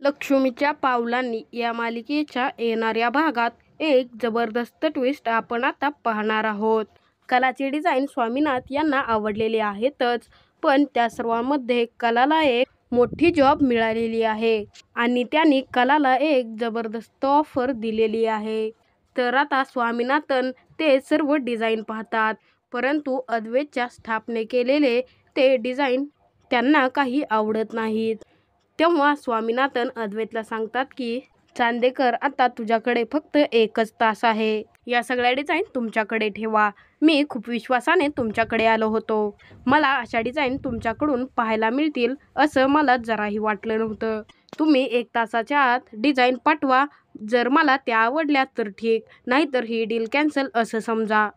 लक्ष्मीच्या पावलांनी या मालिकेच्या येणाऱ्या भागात एक जबरदस्त ट्विस्ट आपण आता पाहणार आहोत. कलाची डिझाईन स्वामीनाथ यांना आवडलेली आहेतच, पण त्या सर्वांमध्ये कलाला एक मोठी जॉब मिळालेली आहे आणि त्यांनी कलाला एक जबरदस्त ऑफर दिलेली आहे. तर आता स्वामीनाथन ते सर्व डिझाईन पाहतात, परंतु अद्वैतच्या स्टाफने केलेले ते डिझाईन त्यांना काही आवडत नाहीत. तेव्हा स्वामीनाथन अद्वैतला सांगतात की चांदेकर, आता तुझ्याकडे फक्त 1च तास आहे. या सगळ्या डिझाईन तुमच्याकडे ठेवा. मी खूप विश्वासाने तुमच्याकडे आलो होतो. मला अशा डिझाईन तुमच्याकडून पाहायला मिळतील असं मला जराही वाटलं नव्हतं. तुम्ही 1 तासाच्या आत डिझाईन पाठवा. जर मला त्या आवडल्या तर ठीक, नाहीतर ही डील कॅन्सल असं समजा.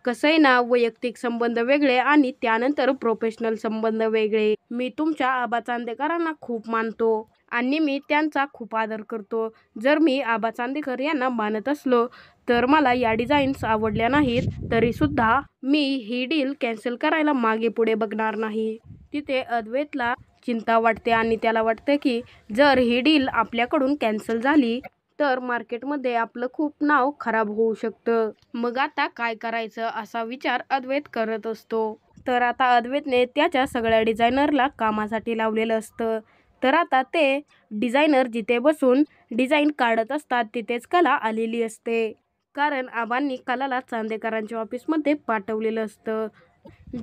कसं आहे ना, वैयक्तिक संबंध वेगळे आणि त्यानंतर प्रोफेशनल संबंध वेगळे. मी तुमच्या आबा चांदेकरांना खूप मानतो आणि मी त्यांचा खूप आदर करतो. जर मी आबा चांदेकर यांना मानत असलो तर मला या डिझाईन्स आवडल्या नाहीत तरीसुद्धा मी ही डील कॅन्सल करायला मागे पुढे बघणार नाही. तिथे अद्वैतला चिंता वाटते आणि त्याला वाटतं की जर ही डील आपल्याकडून कॅन्सल झाली तर मार्केटमध्ये आपलं खूप नाव खराब होऊ शकतं. मग आता काय करायचं असा विचार अद्वैत करत असतो. तर आता अद्वैतने त्याच्या सगळ्या डिझायनरला कामासाठी लावलेलं असतं. तर आता ते डिझायनर जिथे बसून डिझाईन काढत असतात तिथेच कला आलेली असते. कारण आबांनी कलाला चांदेकरांच्या ऑफिसमध्ये पाठवलेलं असतं.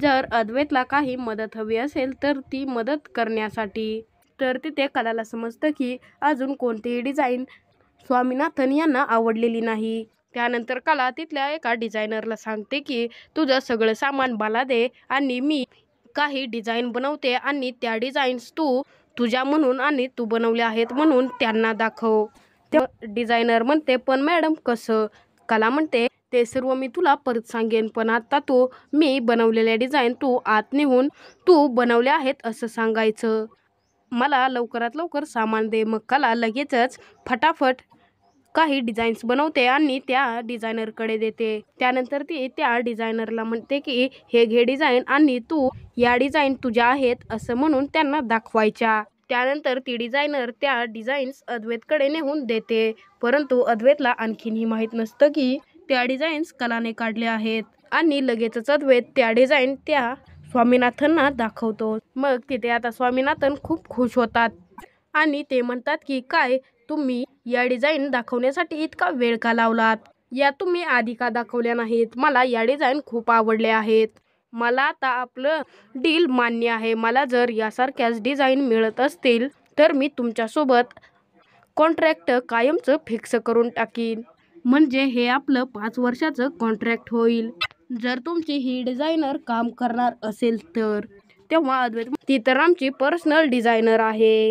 जर अद्वैतला काही मदत हवी असेल तर ती मदत करण्यासाठी. तर तिथे कलाला समजतं की अजून कोणतीही डिझाईन स्वामीनाथन यांना आवडलेली नाही. त्यानंतर कला तिथल्या एका डिझायनरला सांगते की तुझं सगळं सामान मला दे आणि मी काही डिझाईन बनवते आणि त्या डिझाईन्स तू तुझ्या म्हणून आणि तू बनवल्या आहेत म्हणून त्यांना दाखव. तेव्हा डिझायनर म्हणते, पण मॅडम कसं? कला म्हणते, ते सर्व मी तुला परत सांगेन, पण आता तू मी बनवलेल्या डिझाईन तू आत नेऊन तू बनवल्या आहेत असं सांगायचं. मला लवकरात लवकर सामान दे. मग कला लगेचच फटाफट काही डिझाईन्स बनवते आणि त्या डिझायनरकडे देते. त्यानंतर ती त्या डिझायनरला म्हणते की हे घे डिझाईन आणि तू या डिझाईन तुझ्या आहेत असं म्हणून त्यांना दाखवायच्या. त्यानंतर ती डिझायनर त्या डिझाईन्स अद्वैतकडे नेऊन देते, परंतु अद्वैतला आणखीनही माहीत नसतं की त्या डिझाईन्स कलाने काढल्या आहेत. आणि लगेचच अद्वैत त्या डिझाईन त्या स्वामीनाथनना दाखवतो. मग तिथे आता स्वामीनाथन खूप खुश होतात आणि ते म्हणतात की काय तुम्ही या डिझाईन दाखवण्यासाठी इतका वेळ का लावलात? या तुम्ही आधी का दाखवल्या नाहीत? मला या डिझाईन खूप आवडल्या आहेत. मला आता आपलं डील मान्य आहे. मला जर यासारख्याच डिझाईन मिळत असतील तर मी तुमच्यासोबत कॉन्ट्रॅक्ट कायमचं फिक्स करून टाकीन. म्हणजे हे आपलं 5 वर्षाचं कॉन्ट्रॅक्ट होईल. जर तुमची ही डिझायनर काम करणार असेल तर. तेव्हा अद्वैत, ती तर आमची पर्सनल डिझायनर आहे.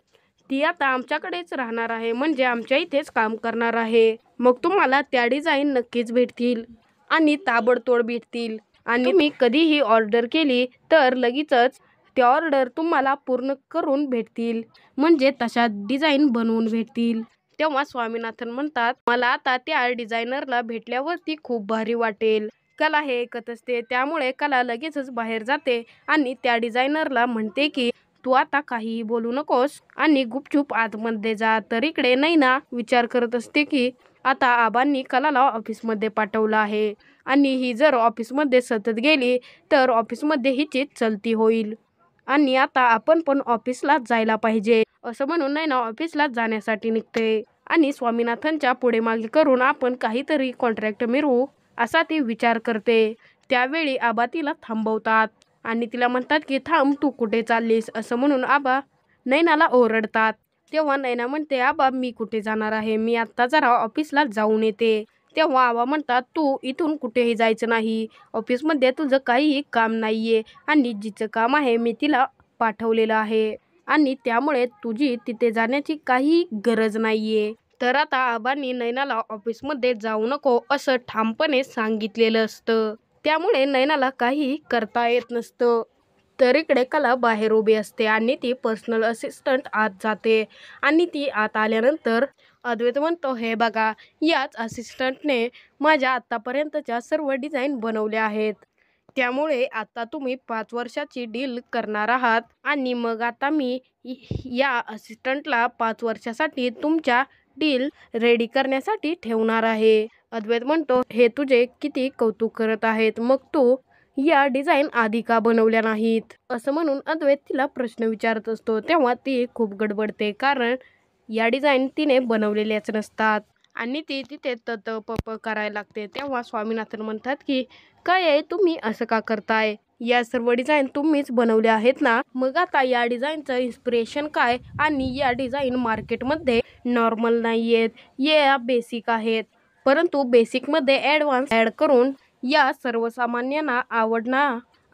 ती आता आमच्याकडेच राहणार आहे, म्हणजे आमच्या इथेच काम करणार आहे. मग तुम्हाला त्या डिझाईन नक्कीच भेटतील आणि ताबडतोब भेटतील. आणि तुम्ही कधीही ऑर्डर केली तर लगेचच त्या ऑर्डर तुम्हाला पूर्ण करून भेटतील, म्हणजे तशा डिझाईन बनवून भेटतील. तेव्हा स्वामीनाथन म्हणतात, मला आता त्या डिझायनरला भेटल्यावरती खूप भारी वाटेल. कला हे ऐकत असते, त्यामुळे कला लगेचच बाहेर जाते आणि त्या डिझायनरला म्हणते की तू आता काहीही बोलू नकोस आणि गुपचूप आतमध्ये जा. तर इकडे नैना विचार करत असते की आता आबांनी कलाला ऑफिसमध्ये पाठवलं आहे आणि ही जर ऑफिसमध्ये सतत गेली तर ऑफिसमध्ये हिची चलती होईल आणि आता आपण पण ऑफिसला जायला पाहिजे असं म्हणून नैना ऑफिसला जाण्यासाठी निघते. आणि स्वामीनाथनच्या पुढे मागे करून आपण काहीतरी कॉन्ट्रॅक्ट मिळवू असा ती विचार करते. त्यावेळी आबा तिला थांबवतात आणि तिला म्हणतात की थांब, तू कुठे चाललीस असं म्हणून आबा नैनाला ओरडतात. तेव्हा नैना म्हणते, आबा मी कुठे जाणार आहे, मी आत्ता जरा ऑफिसला जाऊन येते. तेव्हा आबा म्हणतात, तू इथून कुठेही जायचं नाही. ऑफिसमध्ये तुझं काहीही काम नाहीये आणि जिचं काम आहे मी तिला पाठवलेलं आहे आणि त्यामुळे तुझी तिथे जाण्याची काही गरज नाहीये. तर आता आबांनी नैनाला ऑफिसमध्ये जाऊ नको असं ठामपणे सांगितलेलं असतं. त्यामुळे नैनाला काही करता येत नसतं. तर इकडे कला बाहेर उभी असते आणि ती पर्सनल असिस्टंट आत जाते आणि ती आत आल्यानंतर अद्वैत म्हणतो, हे बघा, याच असिस्टंटने माझ्या आत्तापर्यंतच्या सर्व डिझाईन बनवल्या आहेत. त्यामुळे आता तुम्ही 5 वर्षाची डील करणार आहात आणि मग आता मी या असिस्टंटला 5 वर्षासाठी तुमच्या डील रेडी करण्यासाठी ठेवणार आहे. अद्वैत म्हणतो, हे तुझे किती कौतुक करत आहेत, मग तू या डिझाईन आधी का बनवल्या नाहीत? असं म्हणून अद्वैत तिला प्रश्न विचारत असतो. तेव्हा ती खूप गडबडते, कारण या डिझाईन तिने बनवलेल्याच नसतात आणि ती तिथे तत करायला लागते. तेव्हा स्वामीनाथन म्हणतात की काय आहे, तुम्ही असं का करताय? या सर्व डिझाईन तुम्हीच बनवल्या आहेत ना? मग आता या डिझाईनचं इन्स्पिरेशन काय? आणि या डिझाईन मार्केटमध्ये नॉर्मल नाही आहेत, या बेसिक आहेत, परंतु बेसिकमध्ये ॲडव्हान्स ॲड करून या सर्वसामान्यांना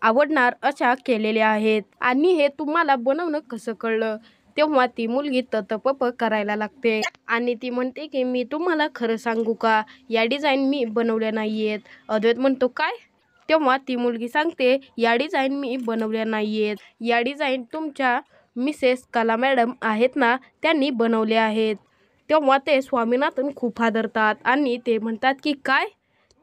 आवडणार अशा केलेल्या आहेत. आणि हे तुम्हाला बनवणं कसं कळलं? तेव्हा ती मुलगी ततपप करायला लागते आणि ती म्हणते की मी तुम्हाला खरं सांगू का, या डिझाईन मी बनवल्या नाही आहेत. अद्वैत म्हणतो काय? तेव्हा ती मुलगी सांगते, या डिझाईन मी बनवल्या नाही आहेत, या डिझाईन तुमच्या मिसेस कला मॅडम आहेत ना, त्यांनी बनवल्या आहेत. तेव्हा ते स्वामीनाथन खूप हादरतात आणि ते म्हणतात की काय,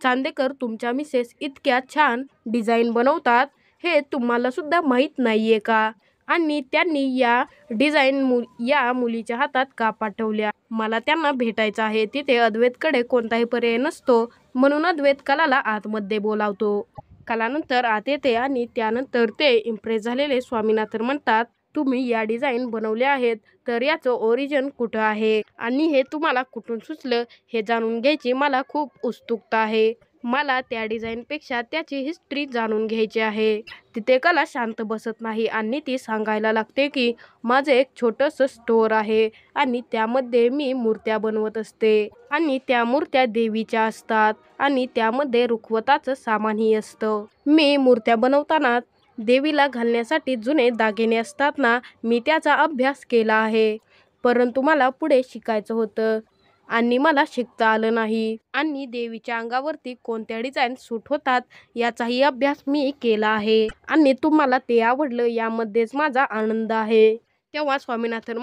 चांदेकर तुमच्या मिसेस इतक्या छान डिझाईन बनवतात, हे तुम्हाला सुद्धा माहीत नाहीये का? आणि त्यांनी या डिझाईन या मुलीच्या हातात का पाठवल्या? मला त्यांना भेटायचं आहे. तिथे अद्वैतकडे कोणताही पर्याय नसतो, म्हणून अद्वैत कलाला आतमध्ये बोलावतो. कला नंतर आत येते आणि त्यानंतर ते इम्प्रेस झालेले स्वामीनाथन म्हणतात, तुम्ही या डिझाईन बनवल्या आहेत, तर याचं ओरिजिन कुठं आहे आणि हे तुम्हाला कुठून सुचलं, हे जाणून घ्यायची मला खूप उत्सुकता आहे. मला त्या डिझाईनपेक्षा त्याची हिस्ट्री जाणून घ्यायची आहे. तिथे कला शांत बसत नाही आणि ती सांगायला लागते की माझं एक छोटंसं स्टोअर आहे आणि त्यामध्ये मी मूर्त्या बनवत असते आणि त्या मूर्त्या देवीच्या असतात आणि त्यामध्ये रुखवताचं सामानही असतं. मी मूर्त्या बनवताना देवीला घालण्यासाठी जुने दागिने असतात ना, मी त्याचा अभ्यास केला आहे, परंतु मला पुढे शिकायचं होतं आणि मला शिकता आलं नाही आणि देवीच्या अंगावरती कोणत्या डिझाईन सूट होतात याचाही अभ्यास मी केला आहे आणि तुम्हाला ते आवडलं, यामध्येच माझा आनंद आहे. तेव्हा स्वामीनाथन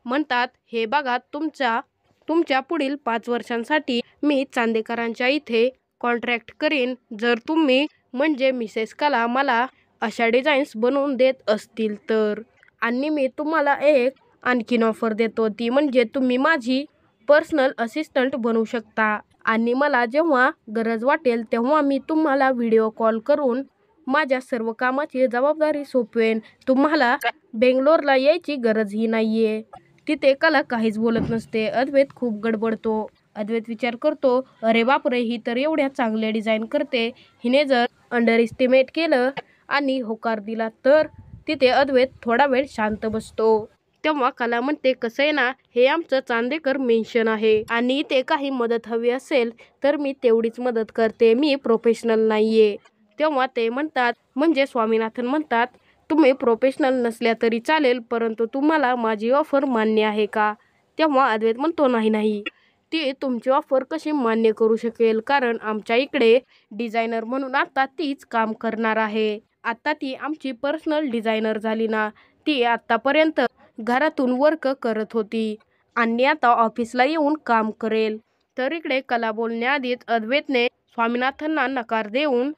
म्हणतात हे बघा, तुमच्या पुढील 5 वर्षांसाठी मी चांदेकरांच्या इथे कॉन्ट्रॅक्ट करीन, जर तुम्ही म्हणजे मिसेस कला मला अशा डिझाईन्स बनवून देत असतील तर. आणि मी तुम्हाला एक आणखीन ऑफर देतो, ती म्हणजे तुम्ही माझी पर्सनल असिस्टंट बनू शकता आणि मला जेव्हा गरज वाटेल तेव्हा मी तुम्हाला व्हिडिओ कॉल करून माझ्या सर्व कामाची जबाबदारी सोपवेन. तुम्हाला बेंगलोरला यायची गरजही नाहीये. तिथे कला काहीच बोलत नसते. अद्वैत खूप गडबडतो. अद्वैत विचार करतो, अरे बापरे, ही तर एवढ्या चांगल्या डिझाईन करते, हिने जर अंडर एस्टिमेट केलं आणि होकार दिला तर. तिथे अद्वैत थोडा वेळ शांत बसतो. तेव्हा कला म्हणते, कसं आहे ना, हे आमचं चांदेकर मेन्शन आहे आणि ते काही मदत हवी असेल तर मी तेवढीच मदत करते, मी प्रोफेशनल नाहीये. तेव्हा ते म्हणतात, म्हणजे स्वामीनाथन म्हणतात, तुम्ही प्रोफेशनल नसल्या तरी चालेल, परंतु तुम्हाला माझी ऑफर मान्य आहे का? तेव्हा अद्वैत म्हणतो, नाही, ती तुमची ऑफर कशी मान्य करू शकेल, कारण आमच्या इकडे डिझायनर म्हणून आता तीच काम करणार आहे. आता ती आमची पर्सनल डिझायनर झाली ना. ती आतापर्यंत घरातून वर्क करत होती आणि आता ऑफिसला येऊन काम करेल. तर इकडे कला बोलण्याआधीच अद्वैतने स्वामीनाथनना नकार देऊन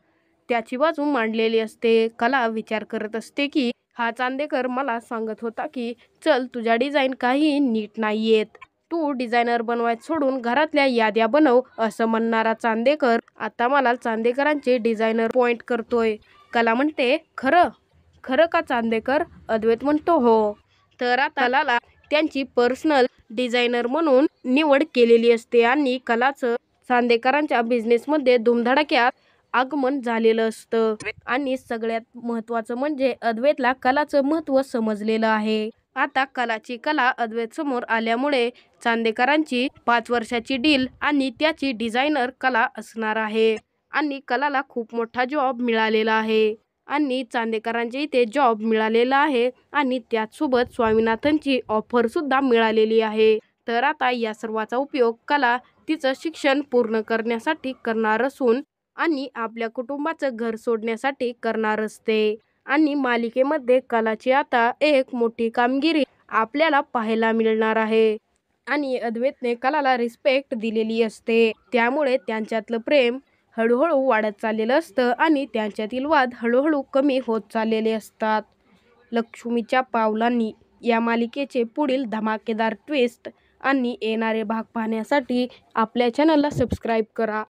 त्याची बाजू मांडलेली असते. कला विचार करत असते की हा चांदेकर मला सांगत होता की चल, तुझ्या डिझाईन काही नीट नाहीयेत, तू डिझायनर बनवायचं सोडून घरातल्या याद्या बनव, असं म्हणणारा चांदेकर आता मला चांदेकरांचे डिझायनर पॉइंट करतोय. कला म्हणते, खरं का चांदेकर? अद्वैत म्हणतो, हो. तर आता कलाला त्यांची पर्सनल डिझायनर म्हणून निवड केलेली असते आणि कलाचं चांदेकरांच्या बिझनेसमध्ये धुमधडाक्यात आगमन झालेलं असतं आणि सगळ्यात महत्त्वाचं म्हणजे अद्वैतला कलाचं महत्त्व समजलेलं आहे. आता कला अद्वैत समोर आल्यामुळे चांदेकरांची 5 वर्षाची डील आणि त्याची डिझायनर कला असणार आहे आणि कलाला खूप मोठा जॉब मिळालेला आहे आणि चांदेकरांच्या इथे जॉब मिळालेला आहे आणि त्याचसोबत स्वामीनाथनची ऑफर सुद्धा मिळालेली आहे. तर आता या सर्वाचा उपयोग कला तिचं शिक्षण पूर्ण करण्यासाठी करणार असून आणि आपल्या कुटुंबाचं घर सोडण्यासाठी करणार असते आणि मालिकेमध्ये कलाची आता एक मोठी कामगिरी आपल्याला पाहायला मिळणार आहे आणि अद्वैतने कलाला रिस्पेक्ट दिलेली असते. त्यामुळे त्यांच्यातलं प्रेम हळूहळू वाढत चाललेलं असतं आणि त्यांच्यातील वाद हळूहळू कमी होत चाललेले असतात. लक्ष्मीच्या पावलांनी या मालिकेचे पुढील धमाकेदार ट्विस्ट आणि येणारे भाग पाहण्यासाठी आपल्या चॅनलला सबस्क्राईब करा.